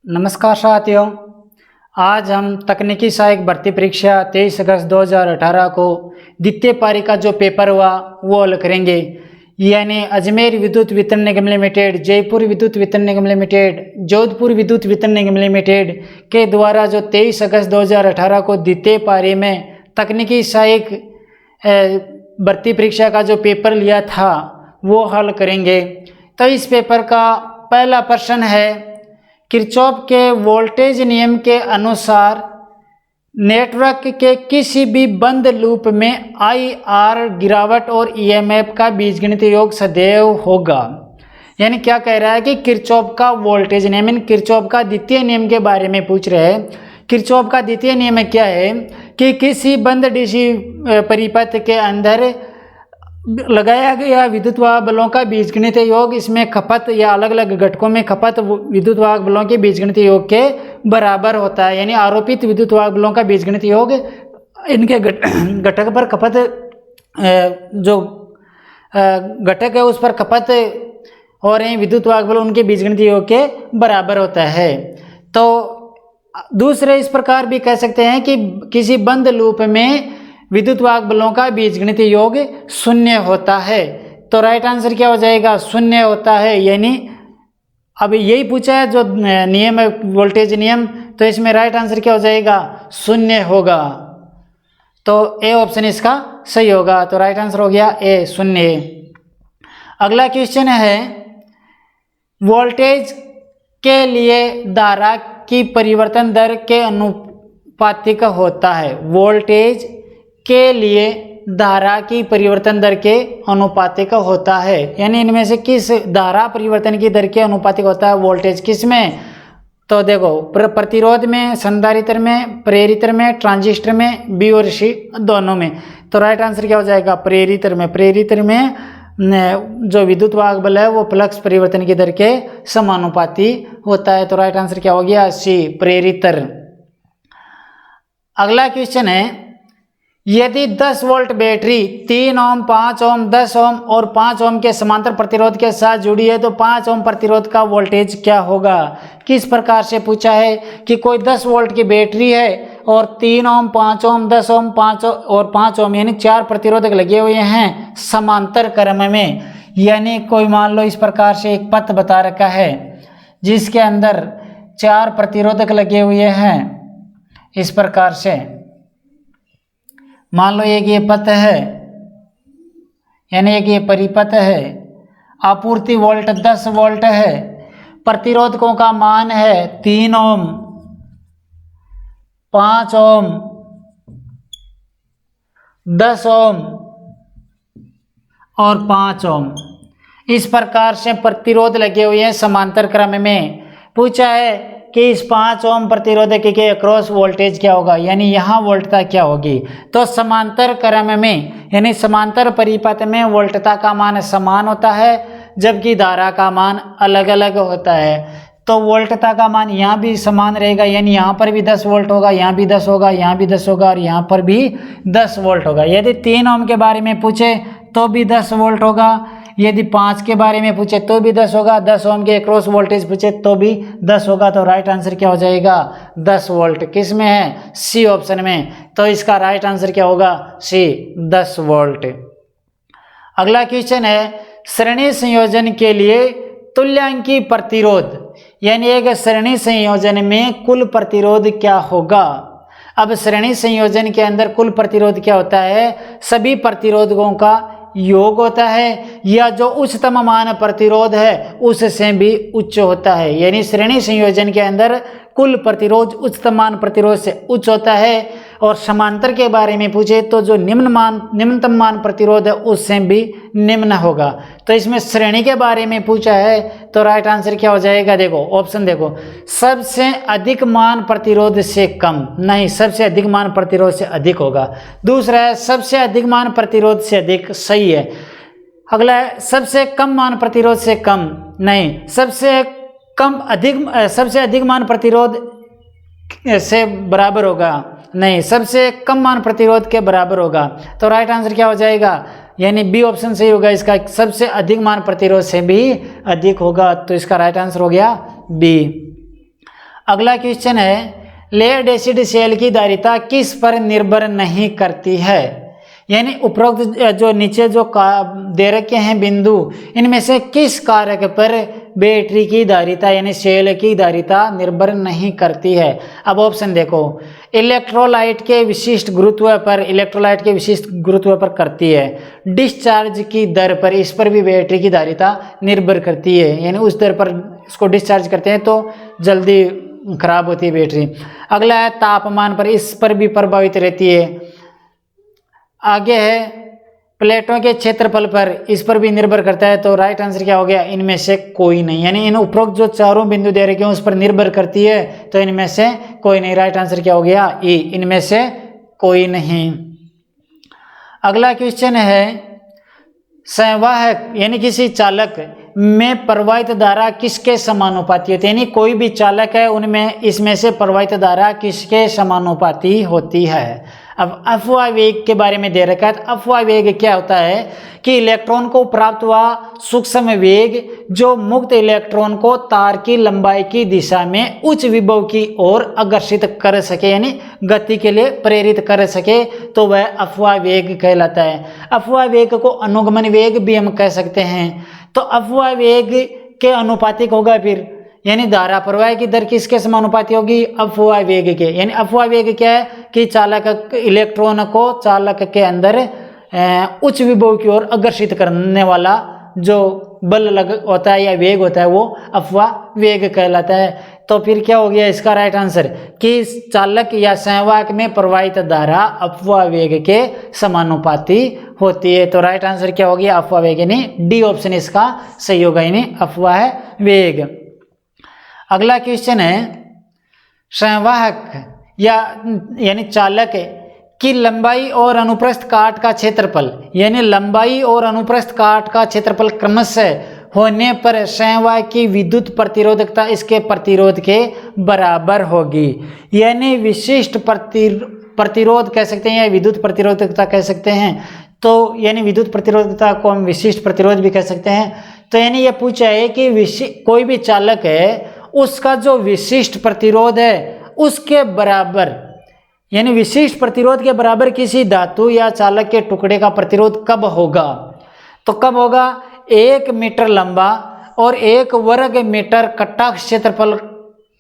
नमस्कार साथियों, आज हम तकनीकी सहायक भर्ती परीक्षा 23 अगस्त 2018 को द्वितीय पारी का जो पेपर हुआ वो हल करेंगे। यानी अजमेर विद्युत वितरण निगम लिमिटेड, जयपुर विद्युत वितरण निगम लिमिटेड, जोधपुर विद्युत वितरण निगम लिमिटेड के द्वारा जो 23 अगस्त 2018 को द्वितीय पारी में तकनीकी सहायक भर्ती परीक्षा का जो पेपर लिया था वो हल करेंगे। तो इस पेपर का पहला प्रश्न है, किरचॉफ के वोल्टेज नियम के अनुसार नेटवर्क के किसी भी बंद लूप में IR गिरावट और EMF का बीजगणितीय योग सदैव होगा। यानी क्या कह रहा है कि किरचॉफ का वोल्टेज नियम, यानी किरचॉफ का द्वितीय नियम के बारे में पूछ रहे हैं। किरचॉफ का द्वितीय नियम क्या है कि किसी बंद DC परिपथ के अंदर लगाया गया विद्युत वाहक बलों का बीजगणितीय योग इसमें खपत या अलग अलग घटकों में खपत विद्युत वाहक बलों के बीजगणितीय योग के बराबर होता है। यानी आरोपित विद्युत वाहक बलों का बीजगणितीय योग इनके घटक पर खपत, जो घटक है उस पर खपत हो रहे विद्युत वाहक बल उनके बीजगणितीय योग के बराबर होता है। तो दूसरे इस प्रकार भी कह सकते हैं कि किसी बंद लूप में विद्युत वाहक बलों का बीजगणितीय योग शून्य होता है। तो राइट आंसर क्या हो जाएगा? शून्य होता है। यानी अब यही पूछा है जो नियम है वोल्टेज नियम, तो इसमें राइट आंसर क्या हो जाएगा? शून्य होगा। तो ए ऑप्शन इसका सही होगा। तो राइट आंसर हो गया ए, शून्य। अगला क्वेश्चन है, वोल्टेज के लिए धारा की परिवर्तन दर के अनुपातिक होता है। वोल्टेज के लिए धारा की परिवर्तन दर के अनुपातिक होता है। यानी इनमें से किस धारा परिवर्तन की दर के अनुपातिक होता है वोल्टेज? किसमें? तो देखो, प्रतिरोध में, संधारित्र में, प्रेरित्र में, ट्रांजिस्टर में, बी और सी दोनों में। तो राइट आंसर क्या हो जाएगा? प्रेरित्र में। प्रेरित्र में जो विद्युत वाहक बल है वो फ्लक्स परिवर्तन की दर के समानुपाती होता है। तो राइट आंसर क्या हो गया? सी, प्रेरित्र। अगला क्वेश्चन है, यदि 10 वोल्ट बैटरी 3 ओम, 5 ओम, 10 ओम और 5 ओम के समांतर प्रतिरोध के साथ जुड़ी है तो 5 ओम प्रतिरोध का वोल्टेज क्या होगा? किस प्रकार से पूछा है कि कोई 10 वोल्ट की बैटरी है और 3 ओम, 5 ओम, 10 ओम, 5 और 5 ओम यानी 4 प्रतिरोधक लगे हुए हैं समांतर क्रम में। यानी कोई मान लो इस प्रकार से एक पथ बता रखा है जिसके अंदर 4 प्रतिरोधक लगे हुए हैं। इस प्रकार से मान लो एक ये पथ है, यानी एक ये परिपथ है, आपूर्ति वोल्ट 10 वोल्ट है, प्रतिरोधकों का मान है 3 ओम, 5 ओम, 10 ओम और 5 ओम। इस प्रकार से प्रतिरोध लगे हुए हैं समांतर क्रम में। पूछा है कि इस 5 ओम प्रतिरोधक के अक्रॉस वोल्टेज क्या होगा, यानी यहाँ वोल्टता क्या होगी? तो समांतर क्रम में यानी समांतर परिपथ में वोल्टता का मान समान होता है जबकि धारा का मान अलग अलग होता है। तो वोल्टता का मान यहाँ भी समान रहेगा, यानी यहाँ पर भी 10 वोल्ट होगा, यहाँ भी 10 होगा, यहाँ भी 10 होगा और यहाँ पर भी 10 वोल्ट होगा। यदि 3 ओम के बारे में पूछे तो भी 10 वोल्ट होगा, यदि 5 के बारे में पूछे तो भी 10 होगा, 10 ओम के क्रॉस वोल्टेज पूछे तो भी 10 होगा। तो राइट आंसर क्या हो जाएगा? 10 वोल्ट। किस में है? सी ऑप्शन में। तो इसका राइट आंसर क्या होगा? सी, 10 वोल्ट। अगला क्वेश्चन है, श्रेणी संयोजन के लिए तुल्यांकी प्रतिरोध, यानी एक श्रेणी संयोजन में कुल प्रतिरोध क्या होगा? अब श्रेणी संयोजन के अंदर कुल प्रतिरोध क्या होता है? सभी प्रतिरोधकों का योग होता है या जो उच्चतम मान प्रतिरोध है उससे भी उच्च होता है। यानी श्रेणी संयोजन के अंदर कुल प्रतिरोध उच्चतम मान प्रतिरोध से उच्च होता है। और समांतर के बारे में पूछे तो जो निम्नतम मान प्रतिरोध है उससे भी निम्न होगा। तो इसमें श्रेणी के बारे में पूछा है तो राइट आंसर क्या हो जाएगा? देखो ऑप्शन देखो, सबसे अधिक मान प्रतिरोध से कम नहीं, सबसे अधिक मान प्रतिरोध से अधिक होगा। दूसरा है सबसे अधिक मान प्रतिरोध से अधिक, सही है। अगला है सबसे कम मान प्रतिरोध से कम नहीं, सबसे अधिक मान प्रतिरोध से बराबर होगा नहीं, सबसे कम मान प्रतिरोध के बराबर होगा। तो राइट आंसर क्या हो जाएगा? यानी बी ऑप्शन सही होगा इसका, सबसे अधिक मान प्रतिरोध से भी अधिक होगा। तो इसका राइट आंसर हो गया बी। अगला क्वेश्चन है लेड एसिड सेल की धारिता किस पर निर्भर नहीं करती है। यानी उपरोक्त जो नीचे जो दे रखे हैं बिंदु, इनमें से किस कारक पर बैटरी की धारिता यानी सेल की धारिता निर्भर नहीं करती है। अब ऑप्शन देखो, इलेक्ट्रोलाइट के विशिष्ट गुरुत्व पर करती है, डिस्चार्ज की दर पर, इस पर भी बैटरी की धारिता निर्भर करती है, यानी उस दर पर इसको डिस्चार्ज करते हैं तो जल्दी खराब होती है बैटरी। अगला है तापमान पर, इस पर भी प्रभावित रहती है। आगे है प्लेटों के क्षेत्रफल पर, इस पर भी निर्भर करता है। तो राइट आंसर क्या हो गया, इनमें से कोई नहीं, यानी इन उपरोक्त जो चारों बिंदु दे रखे हैं उस पर निर्भर करती है, तो इनमें से कोई नहीं। राइट आंसर क्या हो गया, ई, इनमें से कोई नहीं। अगला क्वेश्चन है संवाहक यानी किसी चालक में प्रवाहित धारा किसके समानुपाती होती है। यानी कोई भी चालक है उनमें इसमें से प्रवाहित धारा किसके समानुपाती होती है। अब अफवाह वेग के बारे में दे रखा है। अफवाह वेग क्या होता है कि इलेक्ट्रॉन को प्राप्त हुआ सूक्ष्म वेग जो मुक्त इलेक्ट्रॉन को तार की लंबाई की दिशा में उच्च विभव की ओर आकर्षित कर सके, यानी गति के लिए प्रेरित कर सके, तो वह अफवाह वेग कहलाता है। अफवाह वेग को अनुगमन वेग भी हम कह सकते हैं। तो अफवाह वेग के अनुपातिक होगा फिर, यानी धारा प्रवाह की दर किसके समानुपाती होगी, अफवाह वेग के। यानी अफवाह वेग क्या है कि चालक इलेक्ट्रॉन को चालक के अंदर उच्च विभव की ओर आकर्षित करने वाला जो बल लग होता है या वेग होता है वो अफवाह वेग कहलाता है। तो फिर क्या हो गया इसका राइट आंसर कि चालक या संवाहक में प्रवाहित धारा अफवाह वेग के समानुपाती होती है। तो राइट आंसर क्या हो गया, अफवाह वेग, यानी डी ऑप्शन इसका सही होगा, यानी अफवाह वेग। अगला क्वेश्चन है संवाहक यानी चालक की लंबाई और अनुप्रस्थ काट का क्षेत्रफल, यानी लंबाई और अनुप्रस्थ काट का क्षेत्रफल क्रमशः होने पर संवाहक की विद्युत प्रतिरोधकता इसके प्रतिरोध के बराबर होगी। यानी विशिष्ट प्रतिरोध कह सकते हैं या विद्युत प्रतिरोधकता कह सकते हैं। तो यानी विद्युत प्रतिरोधकता को हम विशिष्ट प्रतिरोध भी कह सकते हैं। तो यानी यह पूछा है कि कोई भी चालक है उसका जो विशिष्ट प्रतिरोध है उसके बराबर, यानी विशिष्ट प्रतिरोध के बराबर किसी धातु या चालक के टुकड़े का प्रतिरोध कब होगा। तो कब होगा, 1 मीटर लंबा और 1 वर्ग मीटर कट्टा क्षेत्रफल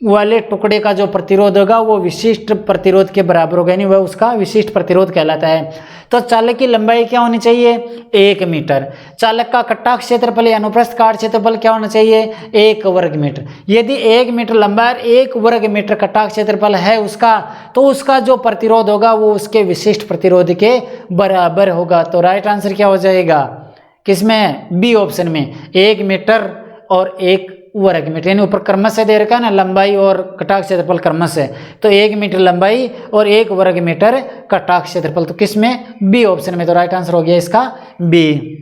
वाले टुकड़े का जो प्रतिरोध होगा वो विशिष्ट प्रतिरोध के बराबर होगा, यानी वह उसका विशिष्ट प्रतिरोध कहलाता है। तो चालक की लंबाई क्या होनी चाहिए, 1 मीटर। चालक का कट्टा क्षेत्रफल या अनुप्रस्थ काट क्षेत्रफल क्या होना चाहिए, 1 वर्ग मीटर। यदि 1 मीटर लंबा और 1 वर्ग मीटर कट्टा क्षेत्रफल है उसका, तो उसका जो प्रतिरोध होगा वो उसके विशिष्ट प्रतिरोध के बराबर होगा। तो राइट आंसर क्या हो जाएगा किसमें, बी ऑप्शन में, 1 मीटर और 1 वर्ग मीटर, यानी ऊपर क्रमशः दे रखा है ना, लंबाई और कटाक्ष क्षेत्रफल क्रमशः, तो 1 मीटर लंबाई और 1 वर्ग मीटर कटाक्ष क्षेत्रफल, तो किसमें, बी ऑप्शन में। तो राइट आंसर हो गया इसका बी।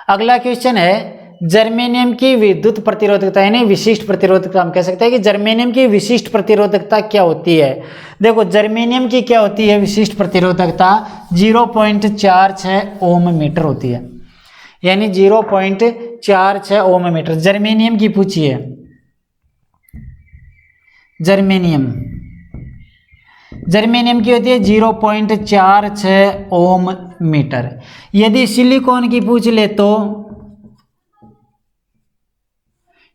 अगला क्वेश्चन है जर्मेनियम की विद्युत प्रतिरोधकता, यानी विशिष्ट प्रतिरोधकता। हम कह सकते हैं कि जर्मेनियम की विशिष्ट प्रतिरोधकता क्या होती है। देखो जर्मेनियम की क्या होती है विशिष्ट प्रतिरोधकता, 0.46 ओम मीटर होती है, यानी 0.46 ओम मीटर जर्मेनियम की पूछी है। जर्मेनियम की होती है 0.46 ओम मीटर। यदि सिलिकॉन की पूछ ले तो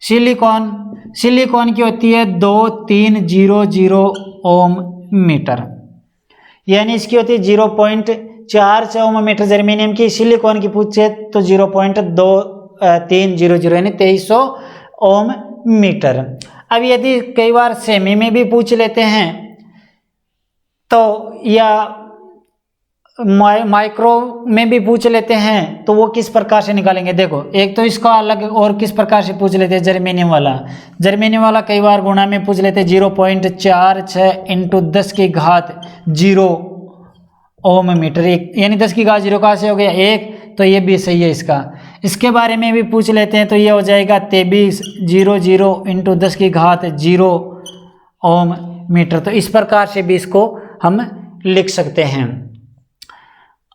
सिलिकॉन की होती है 2300 ओम मीटर, यानी इसकी होती है 0.46 ओम मीटर जर्मेनियम की। सिलिकॉन की पूछे तो 0.2300 यानी 2300 ओम मीटर। अब यदि कई बार सेमी में भी पूछ लेते हैं तो या माइक्रो में भी पूछ लेते हैं तो वो किस प्रकार से निकालेंगे। देखो एक तो इसका अलग और किस प्रकार से पूछ लेते हैं जर्मेनियम वाला कई बार गुणा में पूछ लेते हैं 0.46 इंटू 10 की घात 0 ओम मीटर, यानी 10 की घात 0 कहाँ से हो गया 1, तो ये भी सही है इसका। इसके बारे में भी पूछ लेते हैं तो ये हो जाएगा 2300 इंटू 10 की घात 0 ओम मीटर। तो इस प्रकार से भी इसको हम लिख सकते हैं।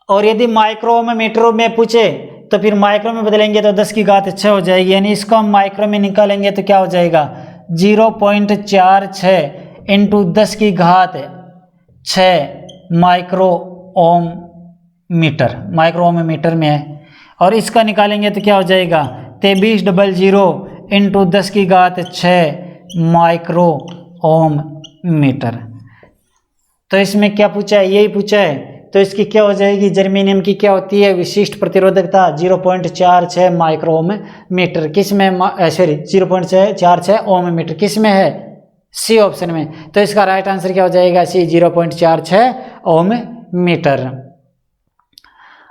और यदि माइक्रो मीटर में पूछे तो फिर माइक्रो में बदलेंगे तो 10 की घात 6 हो जाएगी, यानी इसको हम माइक्रो में निकालेंगे तो क्या हो जाएगा 0.46 इंटू 10 की घात 6 माइक्रो ओम मीटर में है। और इसका निकालेंगे तो क्या हो जाएगा 2300 इंटू 10 की घात 6 माइक्रो ओम मीटर। तो इसमें क्या पूछा है, यही पूछा है। तो इसकी क्या हो जाएगी, जर्मेनियम की क्या होती है विशिष्ट प्रतिरोधकता 0.46 माइक्रो ओम मीटर। किस में, सॉरी 0.46 ओम मीटर किस में है, सी ऑप्शन में। तो इसका राइट आंसर क्या हो जाएगा, सी 0.46 ओम मीटर।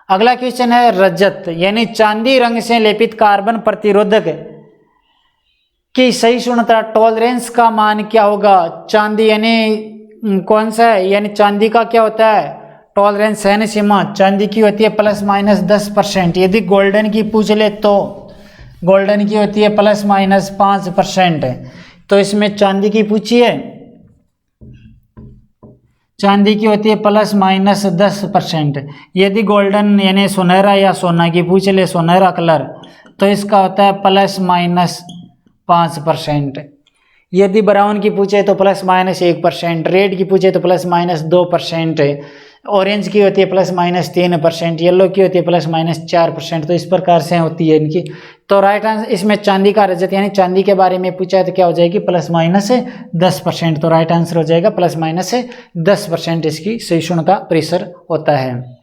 अगला क्वेश्चन है रजत यानी चांदी रंग से लेपित कार्बन प्रतिरोधक की सहिष्णुता टॉलरेंस का मान क्या होगा। चांदी यानी कौन सा है, यानी चांदी का क्या होता है टॉलरेंस है ना सीमा, चांदी की होती है ±10%। यदि गोल्डन की पूछ ले तो गोल्डन की होती है ±5%। तो इसमें चांदी की पूछी है, चांदी की होती है ±10%। यदि गोल्डन यानी सुनहरा या सोना की पूछ ले, सुनहरा कलर, तो इसका होता है ±5%। यदि ब्राउन की पूछे तो ±1%, रेड की पूछे तो ±2%, ऑरेंज की होती है ±3%, येलो की होती है ±4%। तो इस प्रकार से होती है इनकी। तो राइट आंसर इसमें चांदी का रजत यानी चांदी के बारे में पूछा है तो क्या हो जाएगी ±10%। तो राइट आंसर हो जाएगा ±10% इसकी सहिष्णुता परिसर होता है।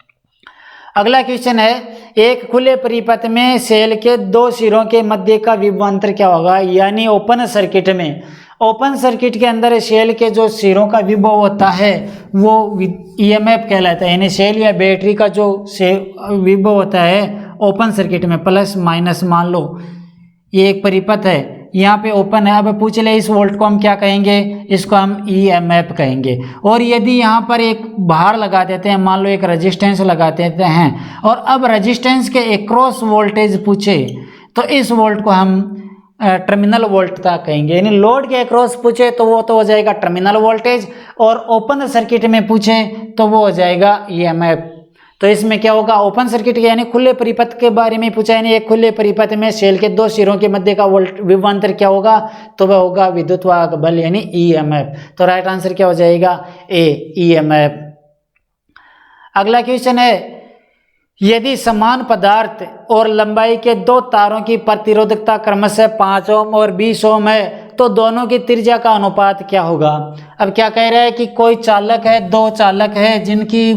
अगला क्वेश्चन है एक खुले परिपथ में सेल के दो सिरों के मध्य का विभवांतर क्या होगा। यानी ओपन सर्किट में, ओपन सर्किट के अंदर सेल के जो सिरों का विभव होता है वो ईएमएफ कहलाता है। यानी सेल या बैटरी का जो विभव होता है ओपन सर्किट में प्लस माइनस, मान लो ये एक परिपथ है, यहाँ पे ओपन है। अब पूछ ले इस वोल्ट को हम क्या कहेंगे, इसको हम ईएमएफ कहेंगे। और यदि यहाँ पर एक भार लगा देते हैं, मान लो एक रेजिस्टेंस लगा देते हैं, और अब रेजिस्टेंस के एक्रॉस वोल्टेज पूछे तो इस वोल्ट को हम टर्मिनल वोल्टता कहेंगे। यानी लोड के अक्रॉस पूछे तो वो तो हो जाएगा टर्मिनल वोल्टेज, और ओपन सर्किट में पूछे तो वो हो जाएगा ईएमएफ। तो इसमें क्या होगा, ओपन सर्किट यानी खुले परिपथ के बारे में पूछा, यानी एक खुले परिपथ में सेल के दो सिरों के मध्य का विभवांतर क्या होगा, तो वह होगा विद्युतवाहक बल यानी ईएमएफ। तो राइट आंसर क्या हो जाएगा, ए ईएमएफ। अगला क्वेश्चन है यदि समान पदार्थ और लंबाई के दो तारों की प्रतिरोधकता क्रमशः 5 ओम और 20 ओम है तो दोनों की त्रिज्या का अनुपात क्या होगा। अब क्या कह रहा है कि कोई चालक है, दो चालक है जिनकी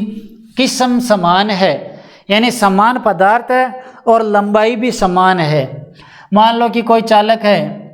किस्म समान है, यानी समान पदार्थ है और लंबाई भी समान है। मान लो कि कोई चालक है,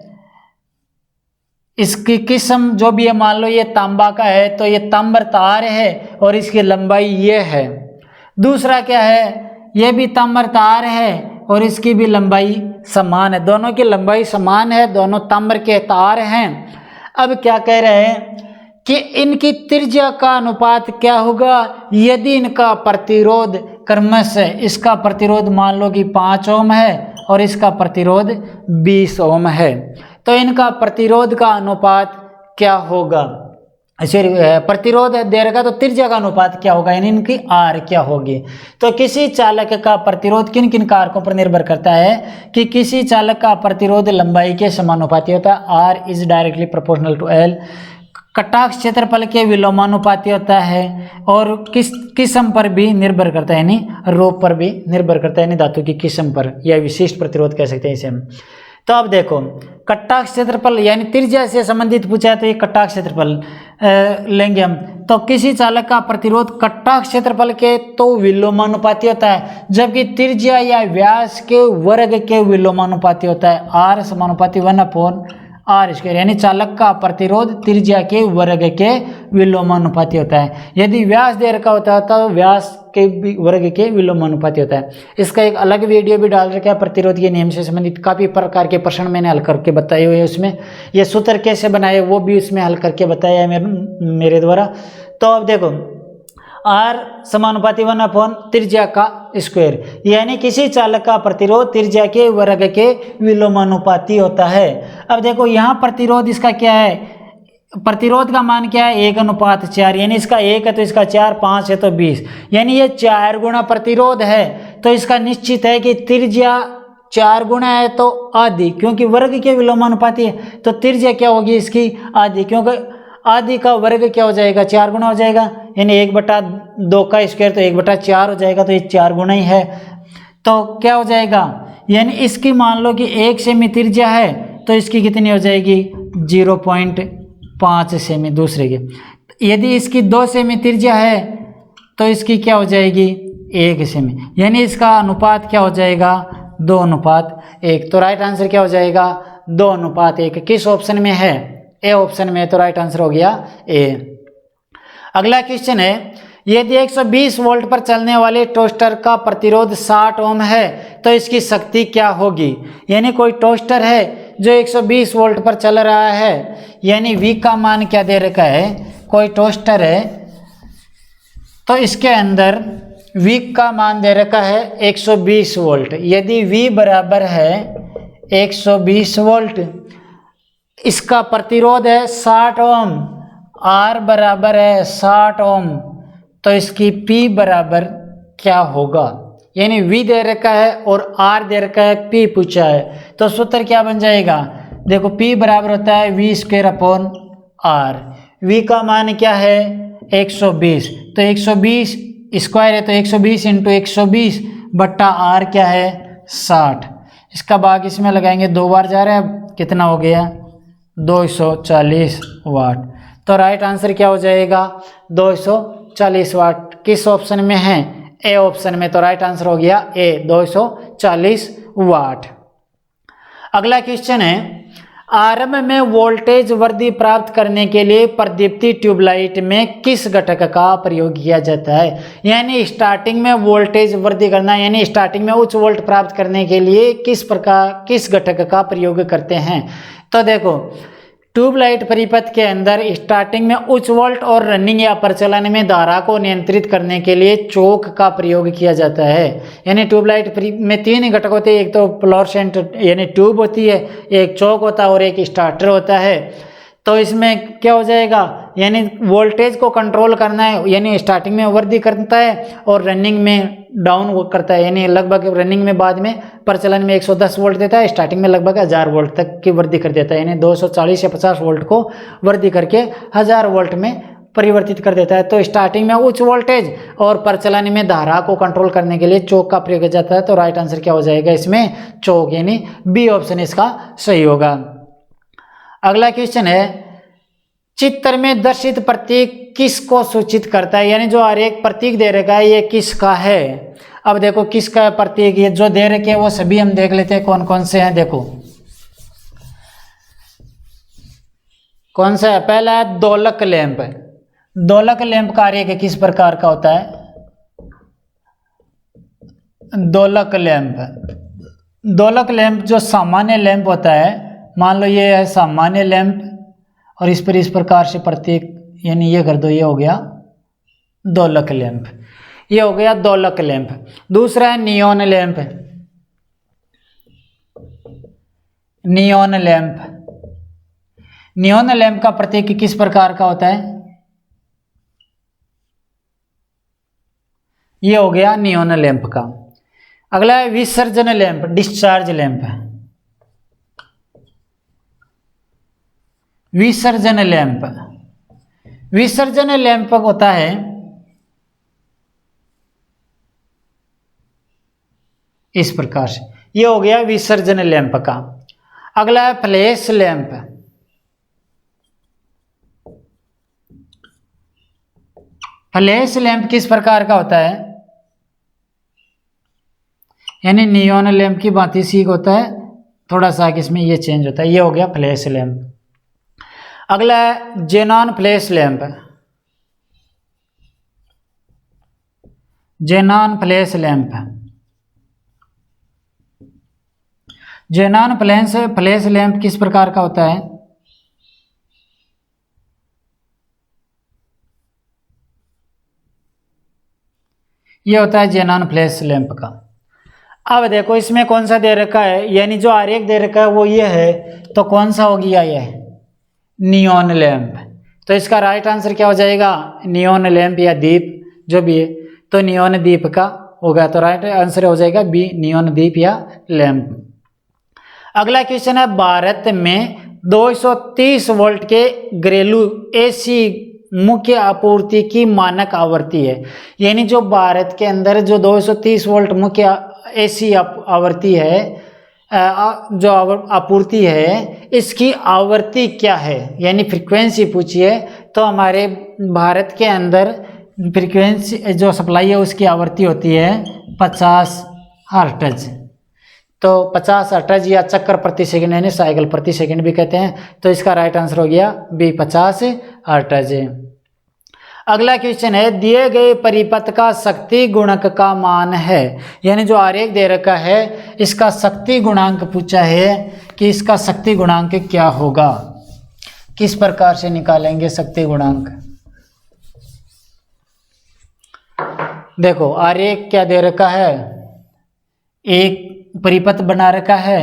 इसकी किस्म जो भी है, मान लो ये तांबा का है तो ये तांबर तार है और इसकी लंबाई ये है। दूसरा क्या है, ये भी तांबर तार है और इसकी भी लंबाई समान है, दोनों की लंबाई समान है, दोनों तांबर के तार हैं। अब क्या कह रहे हैं कि इनकी त्रिज्या का अनुपात क्या होगा यदि इनका प्रतिरोध क्रमशः, इसका प्रतिरोध मान लो कि 5 ओम है और इसका प्रतिरोध 20 ओम है, तो इनका प्रतिरोध का अनुपात क्या होगा। प्रतिरोध दे रखा तो त्रिज्या का अनुपात क्या होगा, यानी इनकी आर क्या होगी। तो किसी चालक का प्रतिरोध किन किन कारकों पर निर्भर करता है कि किसी चालक का प्रतिरोध लंबाई के समानुपाती होता है, R is directly proportional to L. कटाक्ष क्षेत्रफल के विलोमानुपाती होता है और किस किस्म पर भी निर्भर करता है, यानी रूप पर भी निर्भर करता है, यानी धातु की किस्म पर, या विशिष्ट प्रतिरोध कह सकते हैं इसे हम। तो अब देखो कटाक्ष क्षेत्रफल यानी त्रिज्या से संबंधित पूछा है तो ये कटाक्ष क्षेत्रफल लेंगे हम। तो किसी चालक का प्रतिरोध कटाक्ष क्षेत्रफल के तो विलोमानुपाती होता है, जबकि त्रिज्या या व्यास के वर्ग के विलोमानुपाती होता है, आर समानुपाती 1/r², यानी चालक का प्रतिरोध त्रिज्या के वर्ग के विलोमानुपाती होता है। यदि व्यास दे रखा होता है तो व्यास के वर्ग के विलोमानुपाती होता है। इसका एक अलग वीडियो भी डाल रखा है, प्रतिरोध के नियम से संबंधित काफ़ी प्रकार के प्रश्न मैंने हल करके बताए हुए हैं, उसमें ये सूत्र कैसे बनाए वो भी उसमें हल करके बताया है मेरे द्वारा। तो अब देखो आर समानुपाती 1 त्रिज्या का स्क्वायर, यानी किसी चालक का प्रतिरोध त्रिज्या के वर्ग के विलोमानुपाती होता है। अब देखो यहाँ प्रतिरोध इसका क्या है, प्रतिरोध का मान क्या है 1:4, यानी इसका 1 है तो इसका 4, 5 है तो 20, यानी ये 4 गुना प्रतिरोध है। तो इसका निश्चित है कि त्रिज्या 4 गुना है तो आधी, क्योंकि वर्ग के विलोमानुपाती है तो त्रिज्या क्या होगी इसकी आधी, क्योंकि आधी का वर्ग क्या हो जाएगा 4 गुना हो जाएगा, यानी 1/2 का स्क्वायर तो 1/4 हो जाएगा, तो ये 4 गुना ही है। तो क्या हो जाएगा, यानी इसकी मान लो कि 1 सेमी त्रिज्या है तो इसकी कितनी हो जाएगी 0.5 सेमी दूसरे के। यदि इसकी 2 सेमी त्रिज्या है तो इसकी क्या हो जाएगी 1 सेमी, यानी इसका अनुपात क्या हो जाएगा 2:1। तो राइट आंसर क्या हो जाएगा 2:1। किस ऑप्शन में है, ए ऑप्शन में, तो राइट आंसर हो गया ए। अगला क्वेश्चन है, यदि 120 वोल्ट पर चलने वाले टोस्टर का प्रतिरोध 60 ओम है तो इसकी शक्ति क्या होगी। यानी कोई टोस्टर है जो 120 वोल्ट पर चल रहा है, यानी V का मान क्या दे रखा है, कोई टोस्टर है तो इसके अंदर V का मान दे रखा है 120 वोल्ट। यदि V बराबर है 120 वोल्ट, इसका प्रतिरोध है 60 ओम, R बराबर है 60 ओम, तो इसकी P बराबर क्या होगा। यानी V दे रखा है और R दे रखा है, P पूछा है, तो सूत्र क्या बन जाएगा, देखो P बराबर होता है V²/R। V का मान क्या है 120, तो 120 स्क्वायर है तो 120 × 120 बट्टा R क्या है 60। इसका भाग इसमें लगाएंगे, 2 बार जा रहा है, कितना हो गया 240 वाट। तो राइट आंसर क्या हो जाएगा 240 वाट। किस ऑप्शन में है, ए ऑप्शन में, तो राइट आंसर हो गया ए 240 वाट। अगला क्वेश्चन है, आरंभ में वोल्टेज वृद्धि प्राप्त करने के लिए प्रदीप्ति ट्यूबलाइट में किस घटक का प्रयोग किया जाता है। यानी स्टार्टिंग में वोल्टेज वृद्धि करना, यानी स्टार्टिंग में उच्च वोल्ट प्राप्त करने के लिए किस घटक का प्रयोग करते हैं। तो देखो ट्यूबलाइट परिपथ के अंदर स्टार्टिंग में उच्च वोल्ट और रनिंग या प्रचलन में धारा को नियंत्रित करने के लिए चोक का प्रयोग किया जाता है। यानी ट्यूबलाइट में 3 घटक होते हैं, एक तो फ्लोरेसेंट यानी ट्यूब होती है, एक चोक होता है और एक स्टार्टर होता है। तो इसमें क्या हो जाएगा, यानी वोल्टेज को कंट्रोल करना है, यानी स्टार्टिंग में वृद्धि करता है और रनिंग में डाउन करता है, यानी लगभग रनिंग में बाद में प्रचलन में 110 वोल्ट देता है, स्टार्टिंग में लगभग 1000 वोल्ट तक की वृद्धि कर देता है, यानी 240 या 50 वोल्ट को वृद्धि करके 1000 वोल्ट में परिवर्तित कर देता है। तो स्टार्टिंग में उच्च वोल्टेज और प्रचलन में धारा को कंट्रोल करने के लिए चोक का प्रयोग किया जाता है। तो राइट आंसर क्या हो जाएगा इसमें चोक, यानी बी ऑप्शन इसका सही होगा। अगला क्वेश्चन है, चित्र में दर्शित प्रतीक किसको सूचित करता है। यानी जो आरेख प्रतीक दे रखा है ये किसका है। अब देखो किसका है प्रतीक, ये जो दे रखे हैं वो सभी हम देख लेते हैं कौन कौन से हैं। देखो कौन सा है, पहला है दोलक लैंप। दोलक लैंप का आरेख किस प्रकार का होता है, दोलक लैंप। दोलक लैंप जो सामान्य लैंप होता है, मान लो ये है सामान्य लैंप और इस पर इस प्रकार से प्रतीक, यानी ये कर दो, ये हो गया दोलक लैंप, ये हो गया दोलक लैंप। दूसरा है neon lamp. Neon lamp, neon lamp का प्रतीक किस प्रकार का होता है, ये हो गया नियॉन लैंप का। अगला है विसर्जन लैंप, डिस्चार्ज लैंप। विसर्जन लैंप, विसर्जन लैंप होता है इस प्रकार से, ये हो गया विसर्जन लैंप का। अगला है फ्लैश लैंप। फ्लैश लैंप किस प्रकार का होता है, यानी नियॉन लैंप की भांति सीख होता है, थोड़ा सा इसमें ये चेंज होता है, ये हो गया फ्लैश लैंप। अगला है xenon flash lamp. Xenon flash lamp, xenon flash lamp किस प्रकार का होता है, ये होता है जेनॉन फ्लैश लैंप का। अब देखो इसमें कौन सा दे रखा है, यानी जो आरेख दे रखा है वो ये है, तो कौन सा हो गया ये नियॉन लैंप। तो इसका राइट आंसर क्या हो जाएगा, नियॉन लैंप या दीप जो भी है, तो नियॉन दीप का होगा। तो राइट आंसर हो जाएगा बी, नियॉन दीप या लैंप। अगला क्वेश्चन है, भारत में 230 वोल्ट के घरेलू एसी मुख्य आपूर्ति की मानक आवृत्ति है। यानी जो भारत के अंदर जो 230 वोल्ट मुख्य एसी आवृत्ति है, जो आपूर्ति है, इसकी आवृत्ति क्या है, यानी फ्रीक्वेंसी पूछी है। तो हमारे भारत के अंदर फ्रीक्वेंसी जो सप्लाई है उसकी आवृत्ति होती है 50 हर्ट्ज। तो 50 हर्ट्ज या चक्कर प्रति सेकंड यानी साइकिल प्रति सेकंड भी कहते हैं। तो इसका राइट आंसर हो गया बी, 50 हर्ट्ज। अगला क्वेश्चन है, दिए गए परिपथ का शक्ति गुणक का मान है। यानी जो आरेख दे रखा है इसका शक्ति गुणांक पूछा है कि इसका शक्ति गुणांक क्या होगा, किस प्रकार से निकालेंगे शक्ति गुणांक। देखो आरेख क्या दे रखा है, एक परिपथ बना रखा है,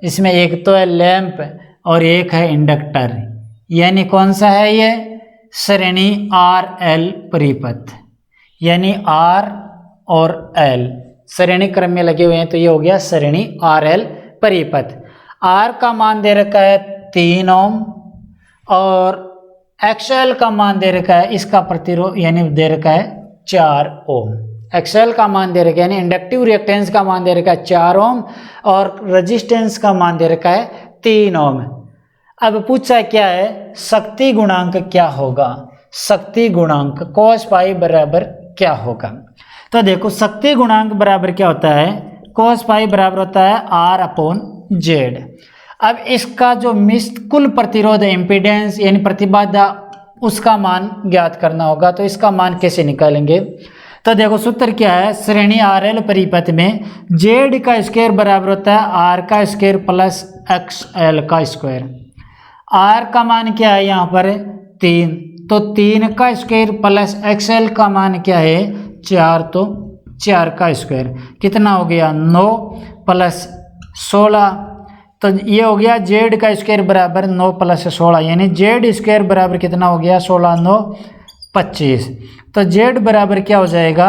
इसमें एक तो है लैंप और एक है इंडक्टर। यानी कौन सा है ये, श्रेणी आर एल परिपथ। यानी आर और एल श्रेणी क्रम में लगे हुए हैं, तो ये हो गया श्रेणी आर एल परिपथ। आर का मान दे रखा है 3 ओम और एक्सएल का मान दे रखा है, इसका प्रतिरोध यानी दे रखा है 4 ओम। एक्सएल का मान दे रखा है यानी इंडक्टिव रिएक्टेंस का मान दे रखा है 4 ओम और रेजिस्टेंस का मान दे रखा है 3 ओम। अब पूछा क्या है, शक्ति गुणांक क्या होगा। शक्ति गुणांक cos पाई बराबर क्या होगा। तो देखो शक्ति गुणांक बराबर क्या होता है, cos पाई बराबर होता है R/Z। अब इसका जो कुल प्रतिरोध है, इम्पीडेंस यानी प्रतिबाधा, उसका मान ज्ञात करना होगा। तो इसका मान कैसे निकालेंगे। तो देखो सूत्र क्या है, श्रेणी आर एल परिपथ में जेड का स्क्वायर बराबर होता है आर का स्क्वायर प्लस एक्स एल का स्क्वायर। आर का मान क्या है यहाँ पर 3, तो 3 का स्क्वायर प्लस एक्स एल का मान क्या है 4, तो 4 का स्क्वायर कितना हो गया 9 प्लस 16। तो ये हो गया जेड का स्क्वायर बराबर 9 प्लस 16, यानी जेड स्क्वायर बराबर कितना हो गया 16 9 25। तो जेड बराबर क्या हो जाएगा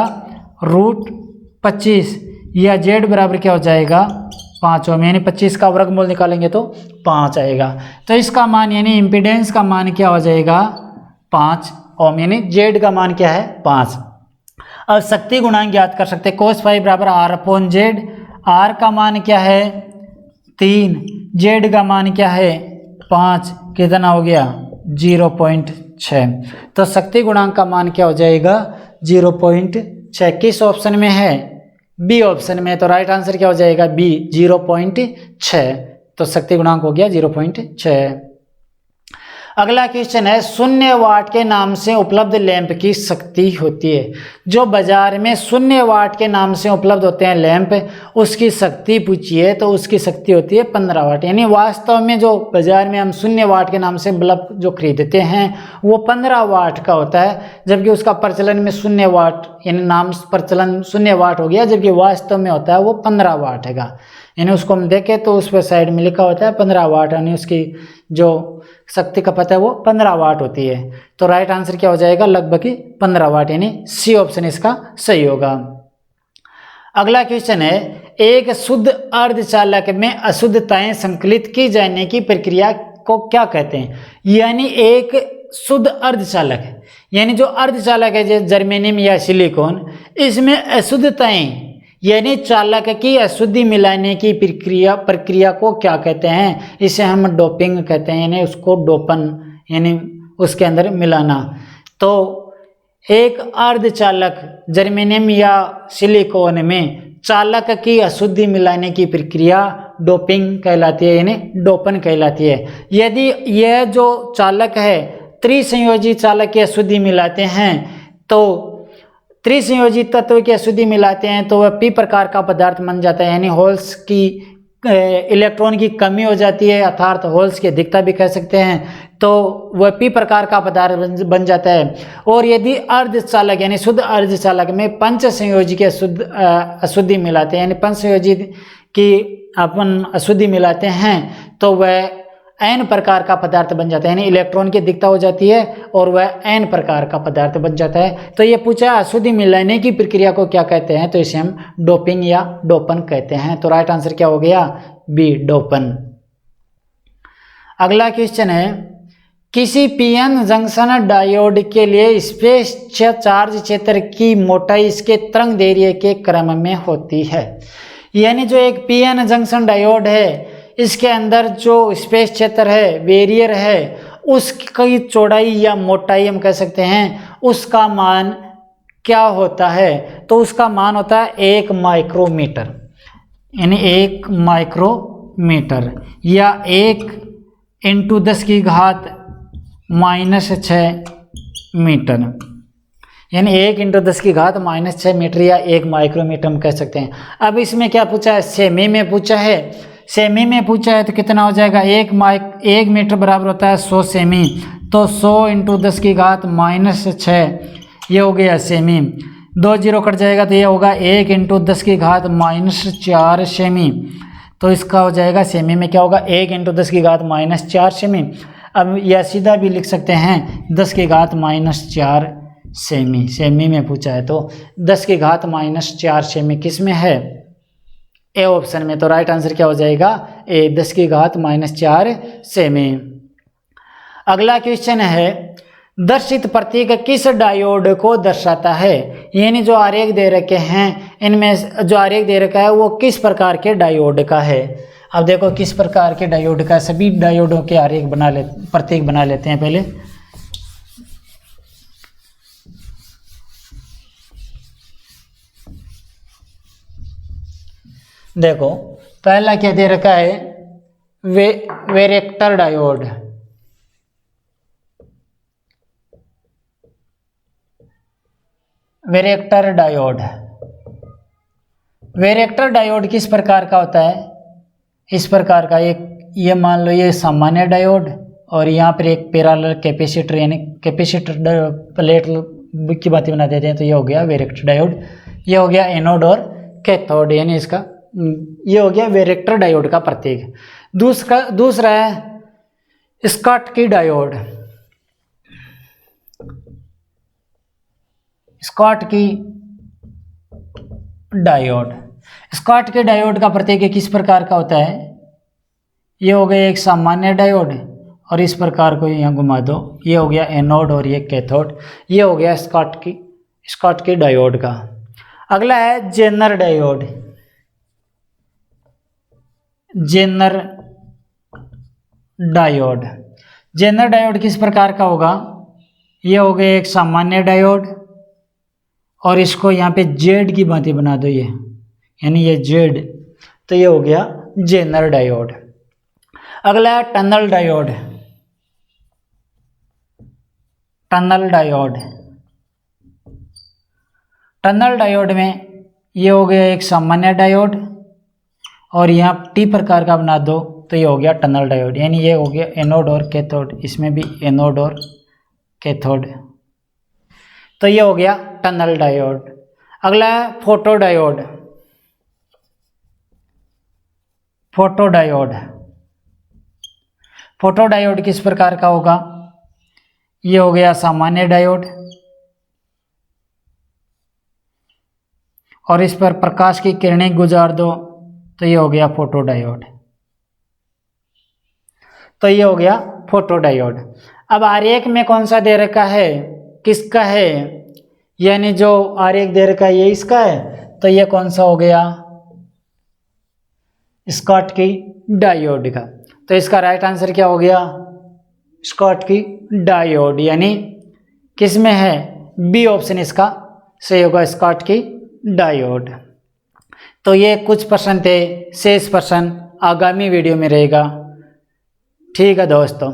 √25 या जेड बराबर क्या हो जाएगा 5 ओम, यानी 25 का वर्गमूल निकालेंगे तो 5 आएगा। तो इसका मान यानी इम्पीडेंस का मान क्या हो जाएगा 5 ओम, यानी जेड का मान क्या है 5। अब शक्ति गुणांक ज्ञात कर सकते हैं, cos फाई बराबर R/Z। आर का मान क्या है 3, जेड का मान क्या है 5, कितना हो गया 0.6। तो शक्ति गुणांक का मान क्या हो जाएगा 0.6। किस ऑप्शन में है, बी ऑप्शन में। तो राइट आंसर क्या हो जाएगा बी 0.6। तो शक्ति गुणांक हो गया 0.6। अगला क्वेश्चन है, 0 वाट के नाम से उपलब्ध लैंप की शक्ति होती है। जो बाजार में 0 वाट के नाम से उपलब्ध होते हैं लैंप, उसकी शक्ति पूछिए तो उसकी शक्ति होती है 15 वाट। यानी वास्तव में जो बाजार में हम 0 वाट के नाम से बल्ब जो खरीदते हैं वो 15 वाट का होता है, जबकि उसका प्रचलन में 0 वाट यानी नाम प्रचलन 0 वाट हो गया, जबकि वास्तव में होता है वो 15 वाट है। यानी उसको हम देखें तो उस पर साइड में लिखा होता है 15 वाट, यानी उसकी जो शक्ति खपत है वो 15 वाट होती है। तो राइट आंसर क्या हो जाएगा लगभग 15 वाट, यानी सी ऑप्शन इसका सही होगा। अगला क्वेश्चन है, एक शुद्ध अर्धचालक में अशुद्धताएं संकलित की जाने की प्रक्रिया को क्या कहते हैं। यानी एक शुद्ध अर्धचालक है, यानी जो अर्धचालक है जैसे जर्मेनियम या सिलिकॉन, इसमें अशुद्धताएं यानी चालक की अशुद्धि मिलाने की प्रक्रिया को क्या कहते हैं। इसे हम डोपिंग कहते हैं, यानी उसको डोपन यानी उसके अंदर मिलाना। तो एक अर्धचालक जर्मेनियम या सिलिकॉन में चालक की अशुद्धि मिलाने की प्रक्रिया डोपिंग कहलाती है, यानी डोपन कहलाती है। यदि यह जो चालक है त्रिसंयोजी चालक की अशुद्धि मिलाते हैं, तो त्रिसंयोजी तत्व की अशुद्धि मिलाते हैं तो वह पी प्रकार का पदार्थ बन जाता है, यानी होल्स की इलेक्ट्रॉन की कमी हो जाती है, अर्थात होल्स की अधिकता भी कह सकते हैं। तो वह पी प्रकार का पदार्थ बन जाता है। और यदि अर्धचालक यानी शुद्ध अर्धचालक में पंच संयोजी की अशुद्धि मिलाते हैं, यानी पंच संयोजी की अपन अशुद्धि मिलाते हैं, तो वह एन प्रकार का पदार्थ बन जाता है, यानी इलेक्ट्रॉन की अधिकता हो जाती है और वह एन प्रकार का पदार्थ बन जाता है। तो ये पूछा अशुद्धि मिलाने की प्रक्रिया को क्या कहते हैं, तो इसे हम डोपिंग या डोपन कहते हैं। तो राइट आंसर क्या हो गया बी डोपन। अगला क्वेश्चन है, किसी पीएन जंक्शन डायोड के लिए स्पेस चार्ज क्षेत्र की मोटाई इसके तरंग दैर्ध्य के क्रम में होती है। यानी जो एक पीएन जंक्शन डायोड है, इसके अंदर जो स्पेस क्षेत्र है, बैरियर है, उसकी चौड़ाई या मोटाई हम कह सकते हैं, उसका मान क्या होता है? तो उसका मान होता है 1 माइक्रोमीटर, यानी 1 माइक्रोमीटर या 1 × 10⁻⁻6 मीटर, यानी 1 × 10⁻⁻6 मीटर या 1 माइक्रोमीटर हम कह सकते हैं। अब इसमें क्या पूछा है? सेमी में पूछा है। सेमी में पूछा है तो कितना हो जाएगा? 1 मीटर बराबर होता है 100 सेमी, तो 100 × 10⁻⁻6 ये हो गया सेमी। 2 जीरो कट जाएगा तो ये होगा 1 × 10⁻⁻4 सेमी, तो इसका हो जाएगा सेमी में क्या होगा? 1 × 10⁻⁻4 सेमी। अब यह सीधा भी लिख सकते हैं 10⁻⁻4 सेमी। सेमी में पूछा है तो 10⁻⁻4 सेमी किस में है? ए ऑप्शन में। तो राइट आंसर क्या हो जाएगा? ए 10⁻⁻4 सेमी। अगला क्वेश्चन है, दर्शित प्रतीक किस डायोड को दर्शाता है? यानी जो आरेख दे रखे हैं, इनमें जो आरेख दे रखा है वो किस प्रकार के डायोड का है? अब देखो किस प्रकार के डायोड का, सभी डायोडों के आरेख प्रतीक बना लेते हैं पहले। देखो पहला क्या दे रखा है? Varactor diode. Varactor diode, varactor diode किस प्रकार का होता है? इस प्रकार का, एक ये मान लो ये सामान्य डायोड और यहाँ पर एक पैरेलल कैपेसिटर, यानी कैपेसिटर प्लेट की बात बना देते हैं, तो ये हो गया वेरेक्टर डायोड। ये हो गया एनोड और कैथोड, यानी इसका ये हो गया वेरेक्टर डायोड का प्रतीक। दूसरा है Schottky diode. Schottky diode, Schottky diode का प्रतीक किस प्रकार का होता है? ये हो गया एक सामान्य डायोड और इस प्रकार को यहाँ घुमा दो, ये हो गया एनोड और ये कैथोड। ये हो गया स्कॉटकी डायोड का। अगला है Zener diode. Zener diode, Zener diode किस प्रकार का होगा? ये हो गया एक सामान्य डायोड और इसको यहाँ पे जेड की भांति बना दो, ये यानी ये जेड, तो ये हो गया जेनर डायोड। अगला है tunnel diode. Tunnel diode, tunnel diode में ये हो गया एक सामान्य डायोड और यहाँ टी प्रकार का बना दो, तो ये हो गया टनल डायोड, यानी ये हो गया एनोड और कैथोड, इसमें भी एनोड और कैथोड, तो ये हो गया टनल डायोड। अगला है photo diode. Photo diode, photo diode किस प्रकार का होगा? ये हो गया सामान्य डायोड और इस पर प्रकाश की किरणें गुजार दो, तो ये हो गया फोटो डायोड। तो ये हो गया फोटो डायोड। अब आरेख में कौन सा दे रखा है? किसका है? यानी जो आरेख दे रखा है ये इसका है, तो ये कौन सा हो गया? स्कॉटकी डायोड का। तो इसका राइट आंसर क्या हो गया? स्कॉटकी डायोड, यानी किस में है? बी ऑप्शन इसका सही होगा, स्कॉटकी डायोड। तो ये कुछ प्रश्न थे, शेष प्रश्न आगामी वीडियो में रहेगा। ठीक है दोस्तों।